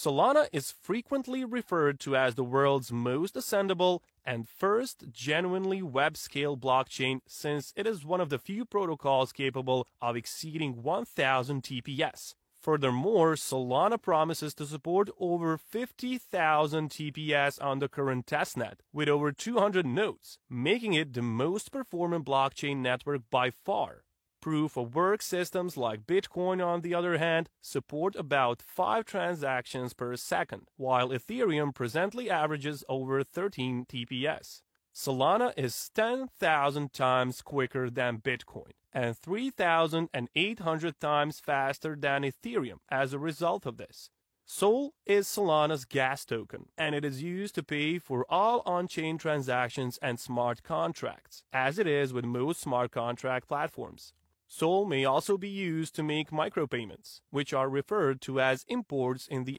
Solana is frequently referred to as the world's most ascendable and first genuinely web-scale blockchain, since it is one of the few protocols capable of exceeding 1000 TPS. Furthermore, Solana promises to support over 50,000 TPS on the current testnet, with over 200 nodes, making it the most performant blockchain network by far. Proof-of-work systems like Bitcoin, on the other hand, support about 5 transactions per second, while Ethereum presently averages over 13 TPS. Solana is 10,000 times quicker than Bitcoin and 3,800 times faster than Ethereum as a result of this. SOL is Solana's gas token, and it is used to pay for all on-chain transactions and smart contracts, as it is with most smart contract platforms. SOL may also be used to make micropayments, which are referred to as imports in the